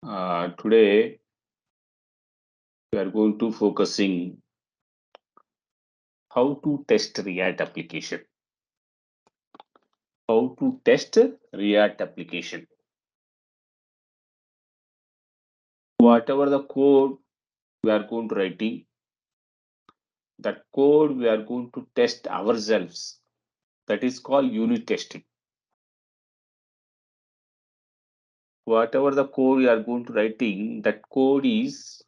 Today we are going to focusing how to test React application. How to test React application. Whatever the code we are going to writing, that code we are going to test ourselves. That is called unit testing. Whatever the code we are going to writing, that code is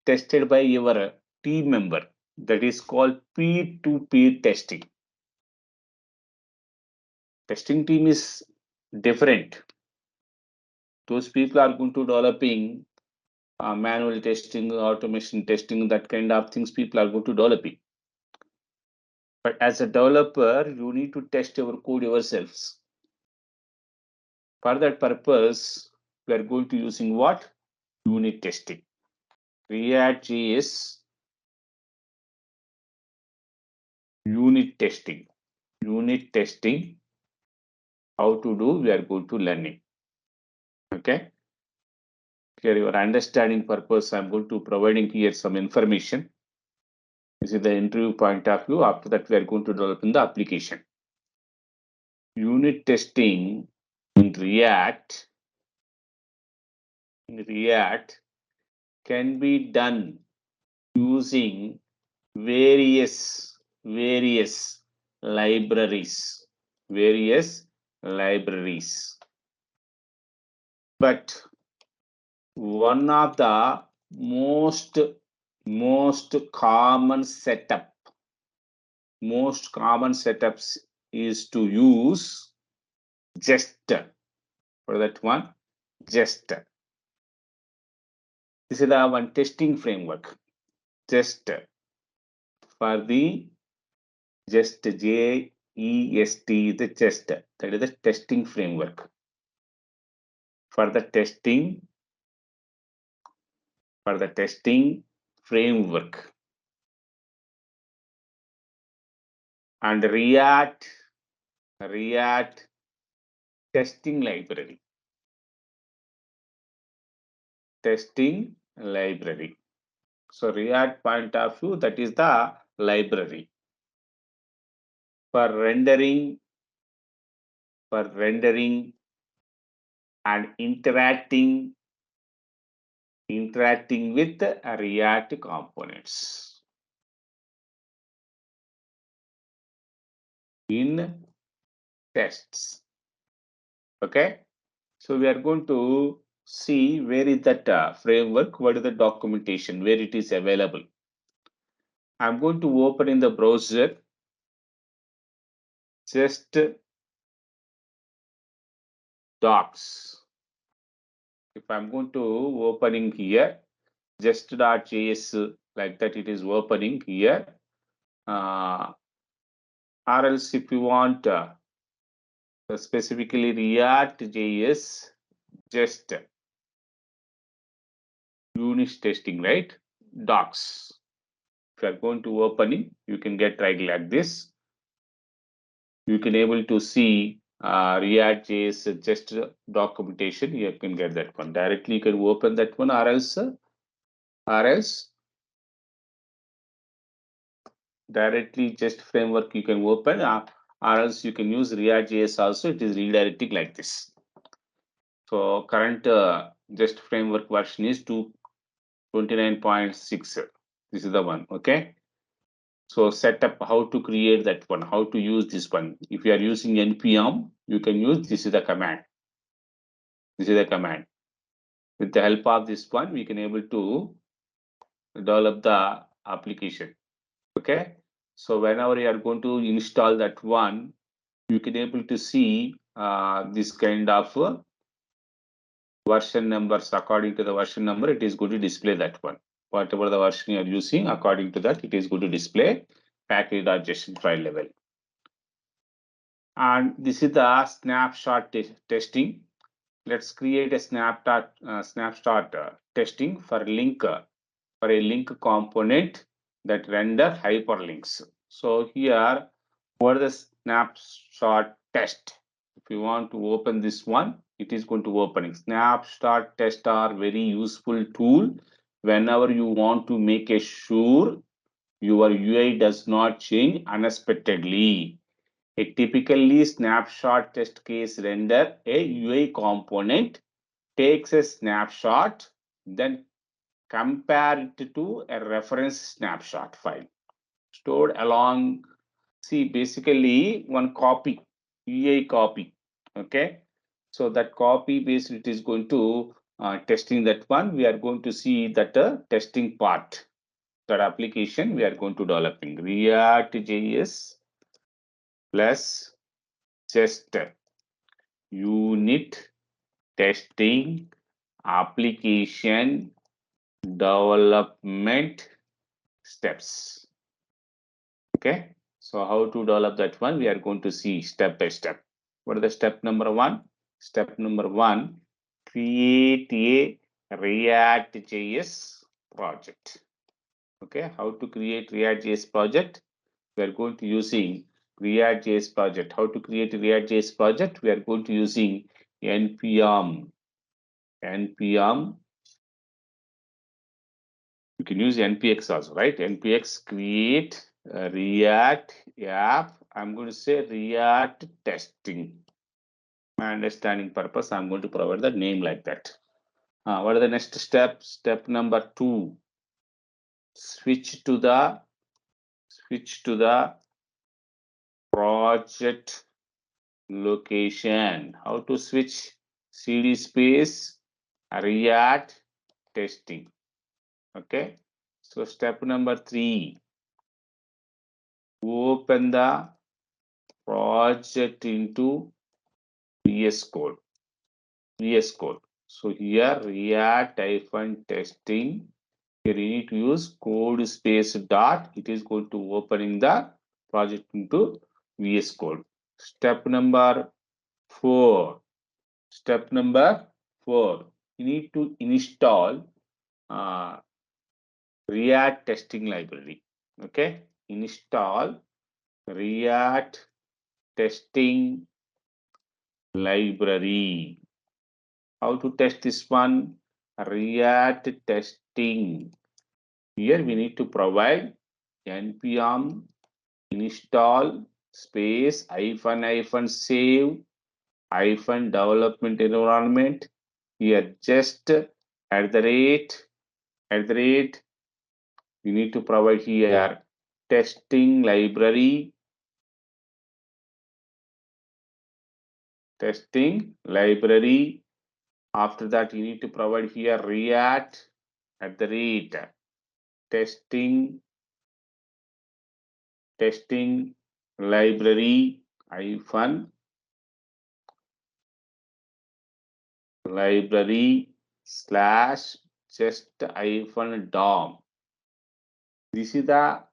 tested by your team member. That is called peer-to-peer testing. Testing team is different. Those people are going to developing manual testing, automation testing, that kind of things people are going to developing. But as a developer, you need to test your code yourselves. For that purpose, we are going to using what? Unit testing. React.js unit testing. Unit testing. How to do? We are going to learning. Okay. For your understanding purpose, I'm going to providing here some information. This is the interview point of view. After that, we are going to develop in the application. Unit testing in React can be done using various libraries. But one of the most common setups is to use Jester. For that one, Jester. This is the one testing framework. Jester. For the Jester, J-E-S-T, the Jester. That is the testing framework. For the testing framework. And React testing library. So React point of view, that is the library for rendering and interacting with React components in tests. Okay, so we are going to see where is that framework, what is the documentation, where it is available. I'm going to open in the browser just docs. If I'm going to opening here just.js, like that, it is opening here, or else if you want specifically React.js, just unit testing, right? Docs. If you are going to opening, you can get right like this. You can able to see React.js just documentation. You can get that one directly. You can open that one, or else directly just framework you can open, or else you can use React.js also. It is redirecting like this. So current just framework version is 229.6. This is the one. Okay. So set up how to create that one, how to use this one. If you are using npm, you can use this is the command. With the help of this one, we can able to develop the application. Okay. So whenever you are going to install that one, you can able to see this kind of version numbers. According to the version number, it is going to display that one. Whatever the version you are using, according to that, it is going to display package.json file level. And this is the snapshot testing. Let's create a snapshot testing for a link component that render hyperlinks. So here, what is the snapshot test? If you want to open this one, it is going to opening. Snapshot test are very useful tool whenever you want to make sure your UI does not change unexpectedly. A typically snapshot test case render a UI component, takes a snapshot, then compare it to a reference snapshot file stored along. See, basically one copy, UI copy. Okay, so that copy based it is going to testing that one. We are going to see that testing part, that application we are going to developing React JS plus just unit testing application development steps. Okay, so how to develop that one we are going to see step by step. What is the step number one? Step number one, create a React JS project. Okay, how to create React JS project? We are going to using React JS project. How to create a React JS project? We are going to using npm. You can use npx also, right? Npx create React app. I'm going to say React testing. My understanding purpose, I'm going to provide the name like that. What are the next steps? Step number two. Switch to the project location. How to switch? CD space React testing. Okay. So step number three. Open the project into VS Code. So here React-testing. Here you need to use code space dot. It is going to opening the project into VS Code. Step number four. You need to install React testing library. Okay, install React testing library. How to test this one? React testing. Here we need to provide npm install space --save development environment. Here just at the rate, you need to provide here testing library. After that, you need to provide here React at the rate testing library slash just -dom. This is the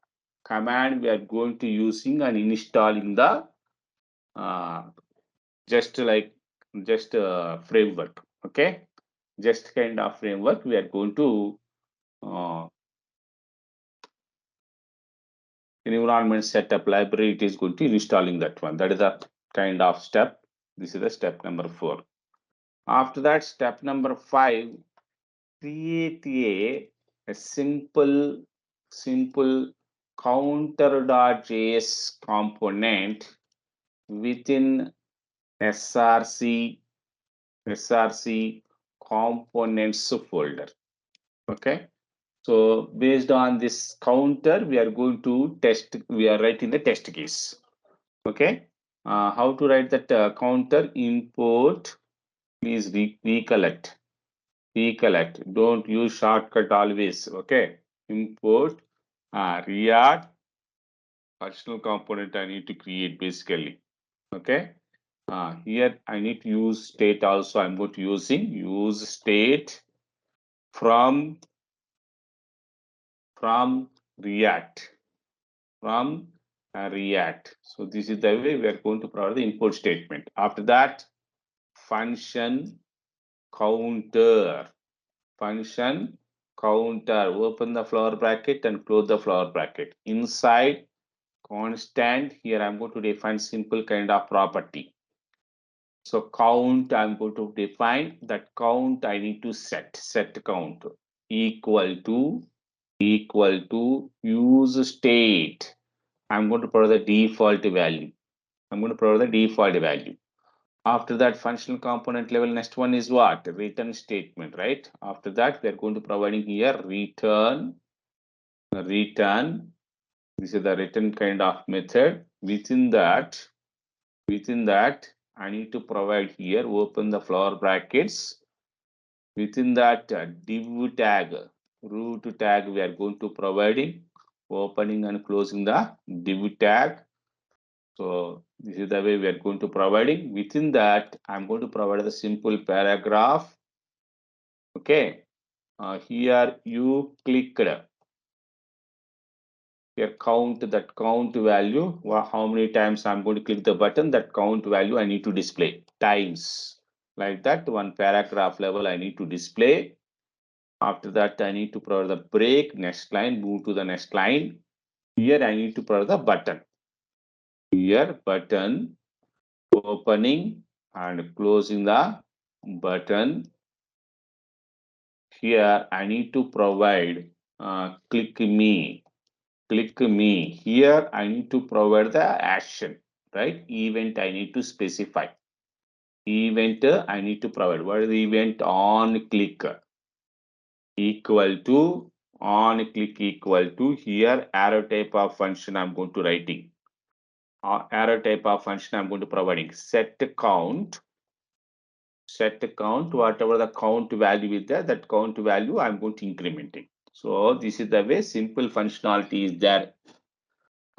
command we are going to using and installing the just framework. Okay, just kind of framework we are going to environment setup library. It is going to installing that one. That is a kind of step. This is the step number 4. After that, step number 5, create a simple counter.js component within src components folder. Okay, so based on this counter, we are going to test. We are writing the test case. Okay, how to write that counter? Import. Please recollect. Don't use shortcut always. Okay, import React functional component I need to create basically. Okay, here I need to use state also. I'm going to use state from React. So this is the way we are going to provide the import statement. After that, function counter. Open the flower bracket and close the flower bracket. Inside constant, here I'm going to define simple kind of property. So count, I'm going to define that count. I need to set count equal to use state. I'm going to provide the default value. I'm going to provide the default value. After that, functional component level, next one is what? Return statement, right? After that, we are going to providing here return. This is the return kind of method. Within that, I need to provide here, open the flower brackets. Within that div tag, root tag, we are going to providing, opening and closing the div tag. So this is the way we are going to providing. Within that, I'm going to provide the simple paragraph. Okay. Here you clicked here count, that count value, how many times I'm going to click the button, that count value I need to display times. Like that, one paragraph level I need to display. After that, I need to provide the break, next line, move to the next line. Here I need to provide the button. Here button, opening and closing the button. Here I need to provide click me. Here I need to provide the action, right? Event I need to specify. Event I need to provide. What is the event? On click equal to, on click equal to, here arrow type of function I'm going to writing. Arrow type of function I'm going to providing. Set count, whatever the count value is there, that count value I'm going to incrementing. So this is the way simple functionality is there.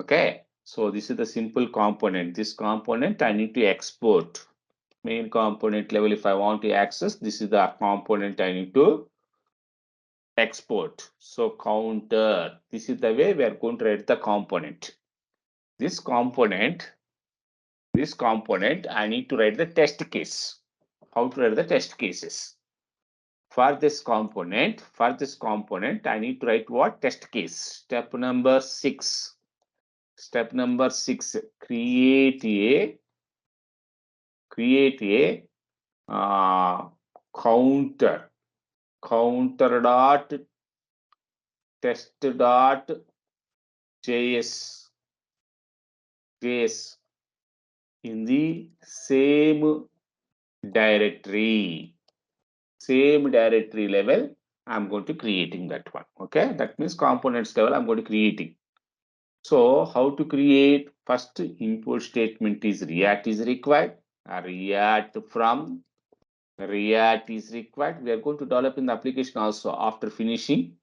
Okay, so this is the simple component. This component I need to export. Main component level, if I want to access, this is the component I need to export. So counter, this is the way we are going to write the component. This component, I need to write the test case. How to write the test cases? For this component, I need to write what? Test case. Step number 6. Step number 6, create a counter dot test dot js in the same directory level. I'm going to creating that one. Okay, that means components level I'm going to creating. So how to create? First import statement is React is required. React is required. We are going to develop in the application also after finishing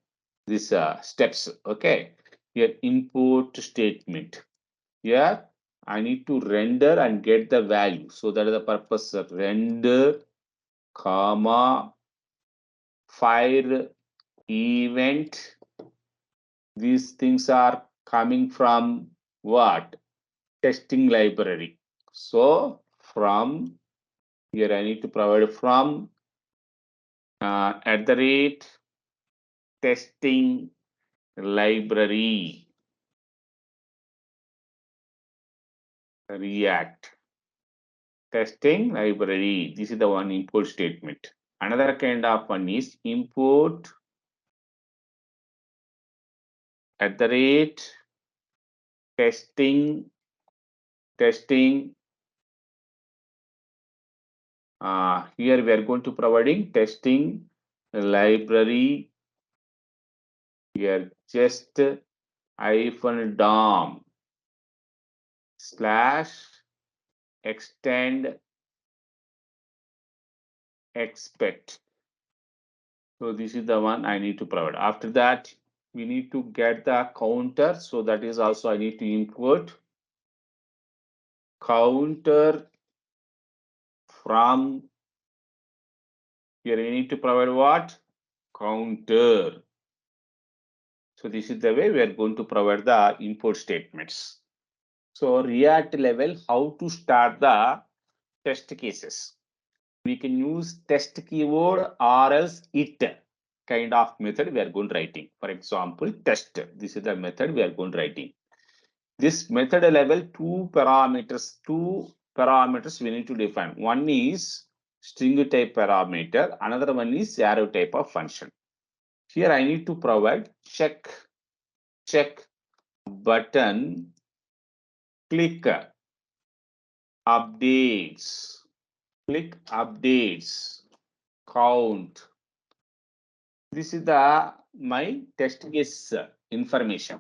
these steps. Okay, here import statement. Here I need to render and get the value. So that is the purpose of render, comma, fire event. These things are coming from what? Testing library. So from here I need to provide from @ testing library React testing library. This is the one import statement. Another kind of one is import @ testing. Here we are going to providing testing library. Here just -dom / extend expect. So this is the one I need to provide. After that, we need to get the counter. So that is also I need to import counter from here. I need to provide what? Counter. So this is the way we are going to provide the import statements. So React level, how to start the test cases? We can use test keyword or else it kind of method we are going to writing. For example, test. This is the method we are going to writing. This method level, two parameters, two parameters we need to define. One is string type parameter, another one is arrow type of function. Here I need to provide check button, click updates, count. This is the my test case information.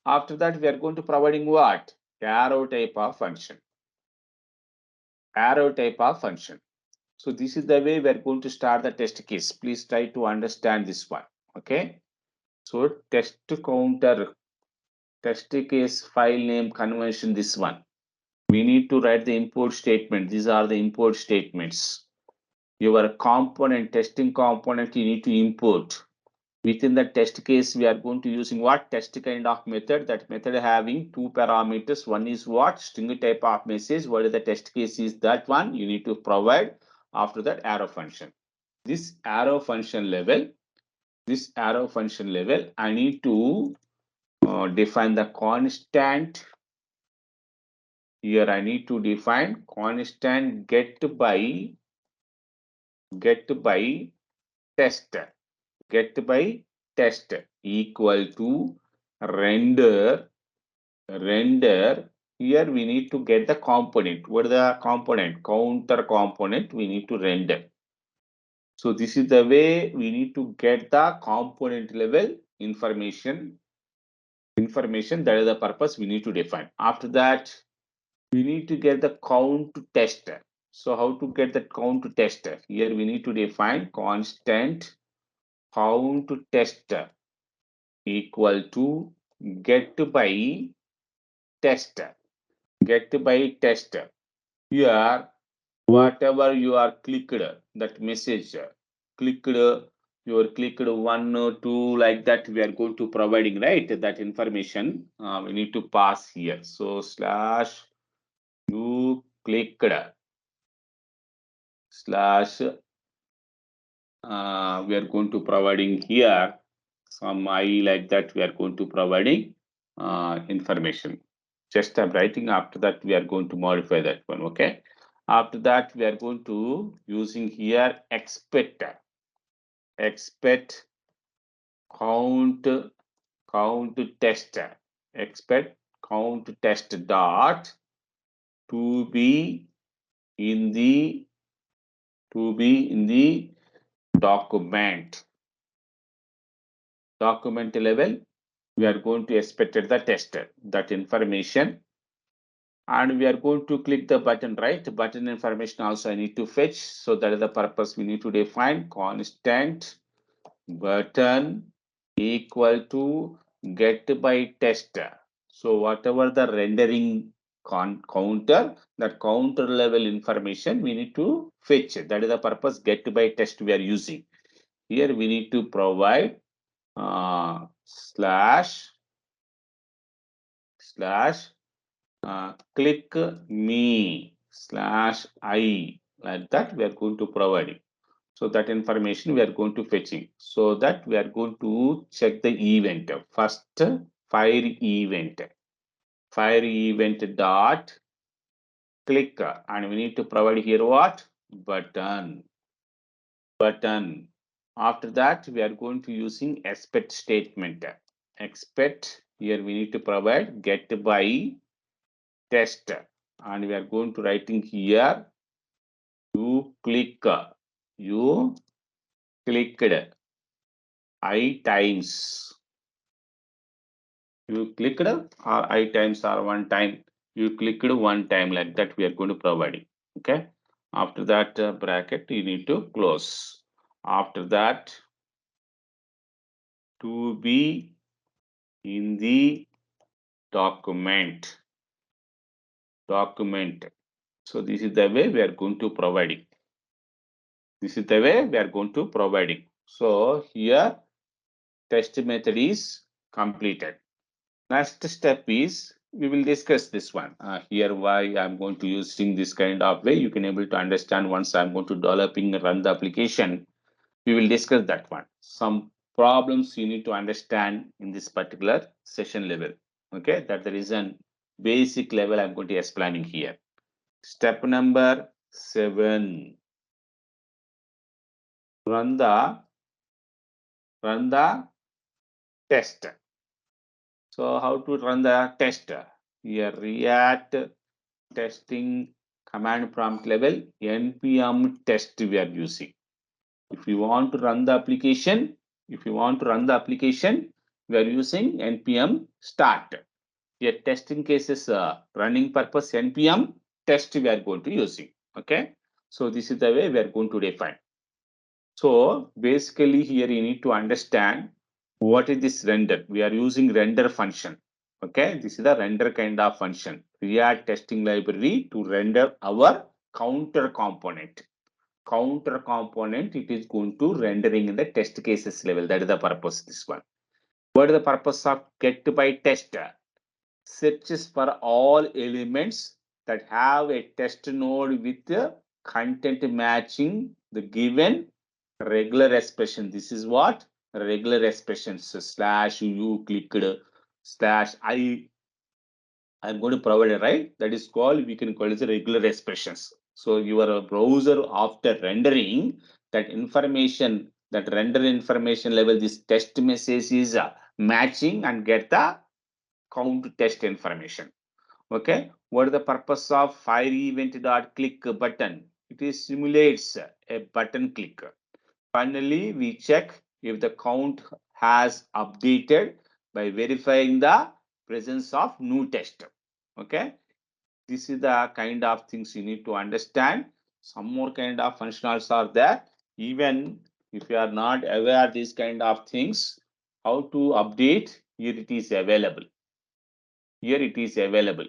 After that, we are going to providing what? Arrow type of function. So this is the way we are going to start the test case. Please try to understand this one. Okay. So test counter, test case file name conversion, this one. We need to write the import statement. These are the import statements. Your component, testing component, you need to import. Within the test case, we are going to using what? Test kind of method. That method having two parameters. One is what? String type of message. What is the test case is that one you need to provide. After that, arrow function. This arrow function level, I need to define the constant. Here I need to define constant get by test. Get by test equal to render. Here we need to get the component. What is the component? Counter component we need to render. So this is the way we need to get the component level information. That is the purpose we need to define. After that, we need to get the count tester. So how to get the count tester? Here we need to define constant count tester equal to get by tester. Here, whatever you are clicked, that message clicked, you are clicked 1 or 2 like that, we are going to providing, right? That information we need to pass here. So slash you clicked slash we are going to providing here some I like that, we are going to providing information. Just I'm writing. After that, we are going to modify that one. Okay. After that, we are going to using here expect count test. Expect count test dot to be in the document level. We are going to expect the tester that information, and we are going to click the button, right? Button information also I need to fetch. So that is the purpose we need to define constant button equal to get by tester. So whatever the rendering counter, that counter level information we need to fetch. That is the purpose get by test we are using. Here we need to provide slash click me slash I, like that we are going to provide it. So that information we are going to fetching. So that we are going to check the event. First fire event dot click, and we need to provide here what? Button. After that, we are going to using expect statement. Expect, here we need to provide get by test, and we are going to writing here you clicked I times, you clicked or I times or one time, you clicked one time, like that we are going to provide it. Okay. After that bracket you need to close. After that, to be in the document. So this is the way we are going to provide it. So here test method is completed. Next step is we will discuss this one. Here why I'm going to using this kind of way. You can able to understand once I'm going to developing and run the application. We will discuss that one. Some problems you need to understand in this particular session level. Okay, that the reason basic level I'm going to explaining here. Step number 7. Run the test. So how to run the test? Here React testing command prompt level npm test we are using. If you want to run the application, we are using npm start. Here testing cases running purpose npm test we are going to using. Okay, so this is the way we are going to define. So basically here you need to understand what is this render. We are using render function. Okay, this is the render kind of function. React testing library to render our counter component. Counter component, it is going to rendering in the test cases level. That is the purpose of this one. What is the purpose of get by test? Searches for all elements that have a test node with the content matching the given regular expression. This is what regular expressions slash you clicked slash I'm going to provide it, right? That is called, we can call it the regular expressions. So your browser after rendering that information, that render information level, this test message is matching and get the count test information. Okay, what is the purpose of fire event dot click button? It is simulates a button click. Finally, we check if the count has updated by verifying the presence of new test. Okay, this is the kind of things you need to understand. Some more kind of functionals are there. Even if you are not aware these kind of things, how to update, here it is available. Here it is available.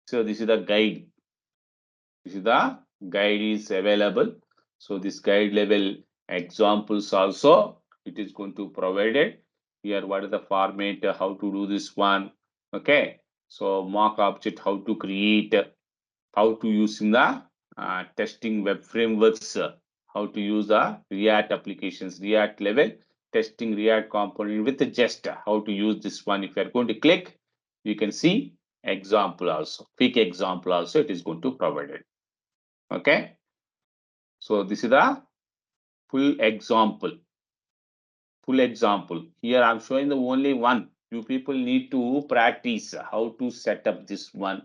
So this is the guide. This is the guide is available. So this guide level examples also it is going to provide it. Here what is the format, how to do this one. Okay, so mock object, how to create, how to use in the testing web frameworks, how to use the React applications, React level testing React component with the just how to use this one. If you are going to click, you can see example also, quick example also it is going to provide it. Okay, so this is the full example. Here I'm showing the only one. You people need to practice how to set up this one.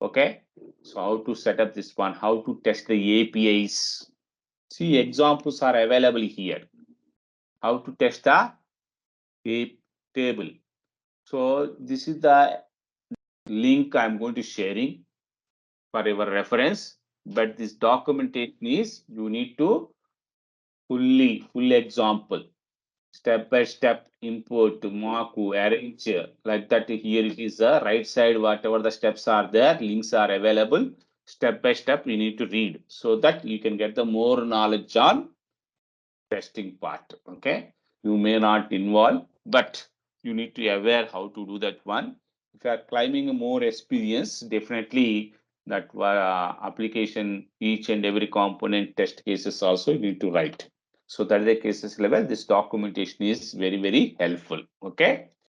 Okay, so how to set up this one, how to test the APIs. See, examples are available here. How to test the table. So this is the link I'm going to sharing for your reference. But this documentation is you need to full example, step by step import, mock, arrange like that. Here it is the right side. Whatever the steps are there, links are available. Step by step, you need to read so that you can get the more knowledge on testing part. Okay, you may not involve, but you need to be aware how to do that one. If you are climbing more experience, definitely that application, each and every component test cases also you need to write. So that is the cases level. This documentation is very helpful. Okay.